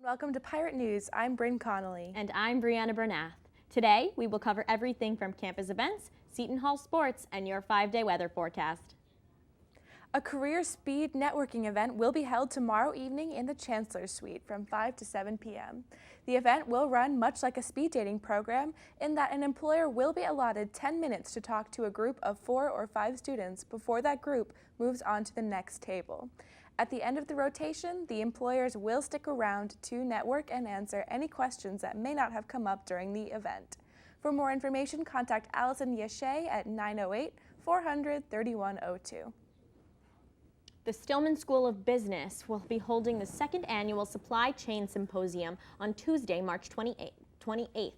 Welcome to Pirate News. I'm Bryn Connolly. And I'm Brianna Bernath. Today, we will cover everything from campus events, Seton Hall sports, and your 5-day weather forecast. A career speed networking event will be held tomorrow evening in the Chancellor's Suite from 5 to 7 p.m. The event will run much like a speed dating program in that an employer will be allotted 10 minutes to talk to a group of 4 or 5 students before that group moves on to the next table. At the end of the rotation, the employers will stick around to network and answer any questions that may not have come up during the event. For more information, contact Allison Yashay at 908-400-3102. The Stillman School of Business will be holding the second annual Supply Chain Symposium on Tuesday, March 28th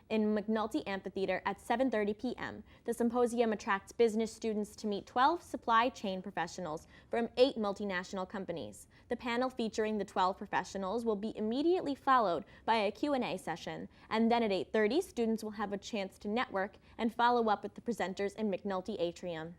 in McNulty Amphitheater at 7:30 p.m. The symposium attracts business students to meet 12 supply chain professionals from 8 multinational companies. The panel featuring the 12 professionals will be immediately followed by a Q&A session, and then at 8:30, students will have a chance to network and follow up with the presenters in McNulty Atrium.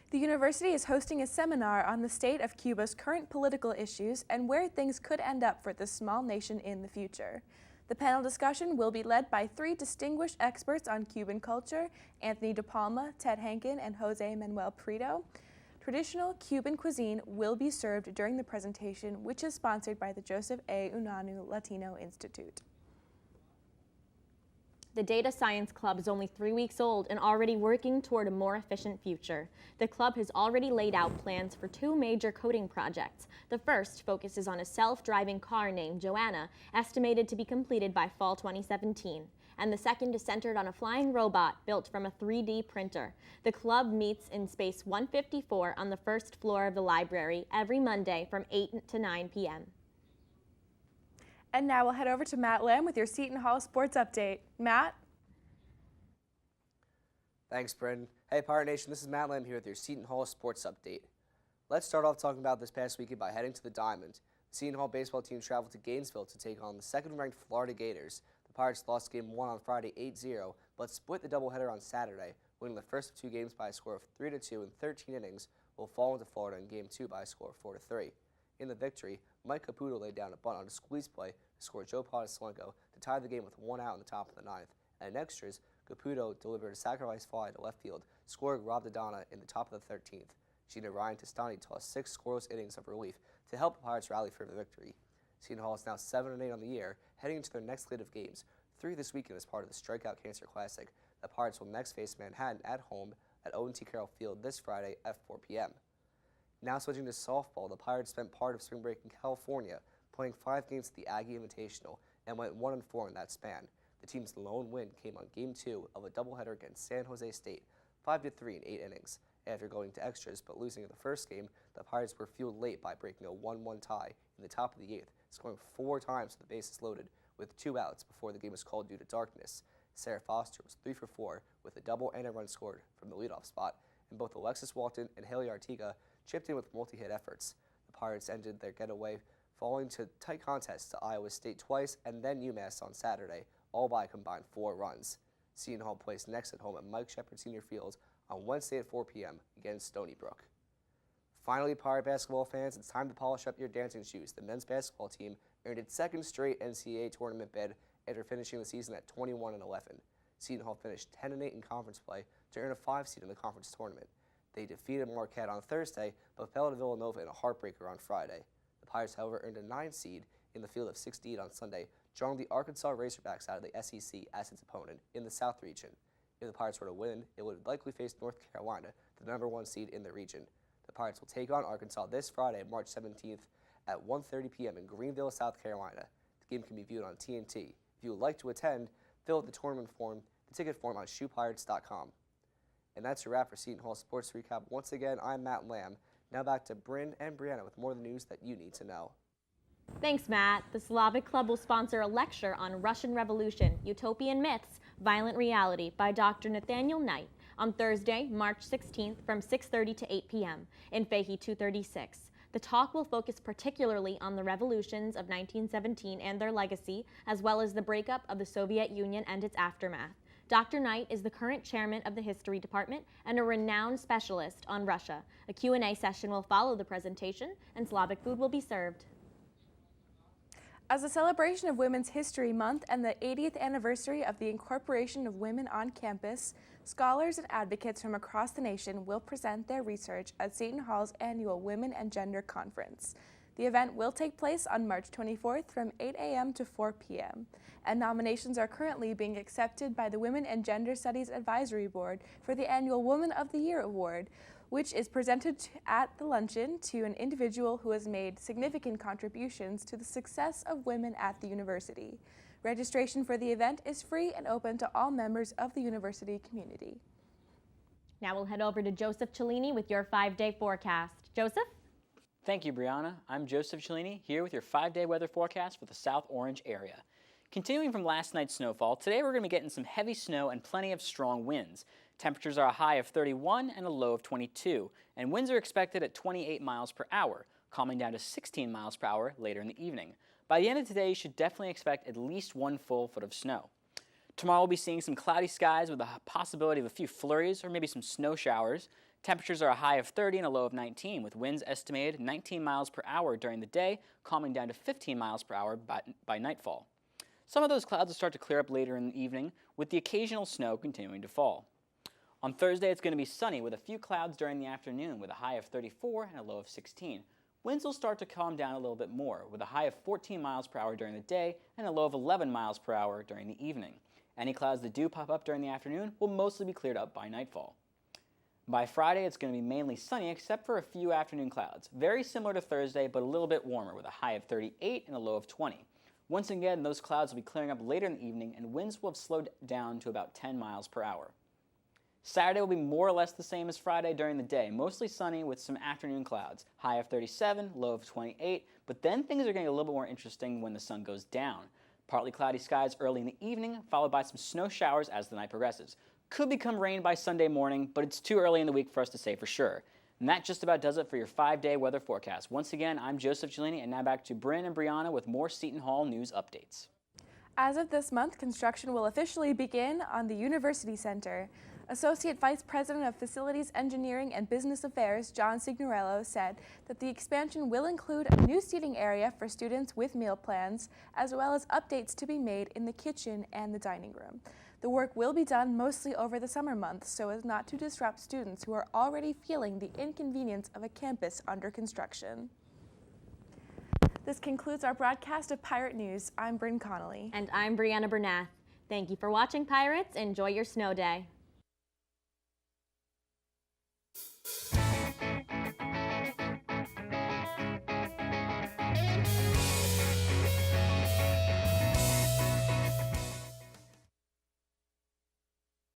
The university is hosting a seminar on the state of Cuba's current political issues and where things could end up for this small nation in the future. The panel discussion will be led by 3 distinguished experts on Cuban culture, Anthony De Palma, Ted Hankin, and Jose Manuel Prieto. Traditional Cuban cuisine will be served during the presentation, which is sponsored by the Joseph A. Unanue Latino Institute. The Data Science Club is only 3 weeks old and already working toward a more efficient future. The club has already laid out plans for 2 major coding projects. The first focuses on a self-driving car named Joanna, estimated to be completed by fall 2017. And the second is centered on a flying robot built from a 3D printer. The club meets in Space 154 on the first floor of the library every Monday from 8 to 9 p.m. And now we'll head over to Matt Lamb with your Seton Hall Sports Update. Matt? Thanks, Bryn. Hey, Pirate Nation, this is Matt Lamb here with your Seton Hall Sports Update. Let's start off talking about this past weekend by heading to the Diamond. The Seton Hall baseball team traveled to Gainesville to take on the second-ranked Florida Gators. The Pirates lost Game 1 on Friday 8-0, but split the doubleheader on Saturday, winning the first of 2 games by a score of 3-2 in 13 innings, while falling to Florida in Game 2 by a score of 4-3. In the victory, Mike Caputo laid down a bunt on a squeeze play to score Joe Potoselenko to tie the game with 1 out in the top of the 9th. And in extras, Caputo delivered a sacrifice fly to left field, scoring Rob Dodonna in the top of the 13th. Gina Ryan Testani tossed 6 scoreless innings of relief to help the Pirates rally for the victory. Seton Hall is now 7-8 on the year, heading into their next slate of games. 3 this weekend as part of the Strikeout Cancer Classic. The Pirates will next face Manhattan at home at O&T Carroll Field this Friday at 4 p.m. Now switching to softball, the Pirates spent part of spring break in California, playing 5 games at the Aggie Invitational, and went 1-4 in that span. The team's lone win came on Game 2 of a doubleheader against San Jose State, 5-3 in 8 innings. After going to extras but losing in the first game, the Pirates were fueled late by breaking a 1-1 tie in the top of the 8th, scoring 4 times with the bases loaded with 2 outs before the game was called due to darkness. Sarah Foster was 3 for 4 with a double and a run scored from the leadoff spot, and both Alexis Walton and Haley Artiga chipped in with multi-hit efforts. The Pirates ended their getaway falling to tight contests to Iowa State twice and then UMass on Saturday, all by a combined 4 runs. Seton Hall plays next at home at Mike Shepard Senior Field on Wednesday at 4 p.m. against Stony Brook. Finally, Pirate basketball fans, it's time to polish up your dancing shoes. The men's basketball team earned its 2nd straight NCAA tournament bid after finishing the season at 21-11. Seton Hall finished 10-8 in conference play to earn a 5 seed in the conference tournament. They defeated Marquette on Thursday, but fell to Villanova in a heartbreaker on Friday. The Pirates, however, earned a 9 seed in the field of 68 on Sunday, drawing the Arkansas Razorbacks out of the SEC as its opponent in the South region. If the Pirates were to win, it would likely face North Carolina, the number 1 seed in the region. The Pirates will take on Arkansas this Friday, March 17th at 1:30 p.m. in Greenville, South Carolina. The game can be viewed on TNT. If you would like to attend, fill out the tournament form, the ticket form on shoepirates.com. And that's a wrap for Seton Hall Sports Recap. Once again, I'm Matt Lamb. Now back to Bryn and Brianna with more of the news that you need to know. Thanks, Matt. The Slavic Club will sponsor a lecture on Russian Revolution, Utopian Myths, Violent Reality by Dr. Nathaniel Knight on Thursday, March 16th from 6:30 to 8 p.m. in Fahey 236. The talk will focus particularly on the revolutions of 1917 and their legacy, as well as the breakup of the Soviet Union and its aftermath. Dr. Knight is the current chairman of the History Department and a renowned specialist on Russia. A Q&A session will follow the presentation, and Slavic food will be served. As a celebration of Women's History Month and the 80th anniversary of the incorporation of women on campus, scholars and advocates from across the nation will present their research at Seton Hall's annual Women and Gender Conference. The event will take place on March 24th from 8 a.m. to 4 p.m., and nominations are currently being accepted by the Women and Gender Studies Advisory Board for the annual Woman of the Year Award, which is presented at the luncheon to an individual who has made significant contributions to the success of women at the university. Registration for the event is free and open to all members of the university community. Now we'll head over to Joseph Cellini with your 5-day forecast. Joseph? Thank you, Brianna. I'm Joseph Cellini here with your 5-day weather forecast for the South Orange area. Continuing from last night's snowfall, today we're going to be getting some heavy snow and plenty of strong winds. Temperatures are a high of 31 and a low of 22, and winds are expected at 28 miles per hour, calming down to 16 miles per hour later in the evening. By the end of today, you should definitely expect at least 1 full foot of snow. Tomorrow we'll be seeing some cloudy skies with a possibility of a few flurries or maybe some snow showers. Temperatures are a high of 30 and a low of 19, with winds estimated 19 miles per hour during the day, calming down to 15 miles per hour by nightfall. Some of those clouds will start to clear up later in the evening, with the occasional snow continuing to fall. On Thursday, it's going to be sunny with a few clouds during the afternoon with a high of 34 and a low of 16. Winds will start to calm down a little bit more with a high of 14 miles per hour during the day and a low of 11 miles per hour during the evening. Any clouds that do pop up during the afternoon will mostly be cleared up by nightfall. By Friday, it's going to be mainly sunny except for a few afternoon clouds. Very similar to Thursday, but a little bit warmer with a high of 38 and a low of 20. Once again, those clouds will be clearing up later in the evening and winds will have slowed down to about 10 miles per hour. Saturday will be more or less the same as Friday during the day, mostly sunny with some afternoon clouds, high of 37, low of 28, but then things are getting a little bit more interesting when the sun goes down. Partly cloudy skies early in the evening, followed by some snow showers as the night progresses. Could become rain by Sunday morning, but it's too early in the week for us to say for sure. And that just about does it for your 5-day weather forecast. Once again, I'm Joseph Cellini, and now back to Bryn and Brianna with more Seton Hall news updates. As of this month, construction will officially begin on the University Center. Associate Vice President of Facilities Engineering and Business Affairs, John Signorello, said that the expansion will include a new seating area for students with meal plans, as well as updates to be made in the kitchen and the dining room. The work will be done mostly over the summer months so as not to disrupt students who are already feeling the inconvenience of a campus under construction. This concludes our broadcast of Pirate News. I'm Bryn Connolly. And I'm Brianna Bernath. Thank you for watching, Pirates. Enjoy your snow day.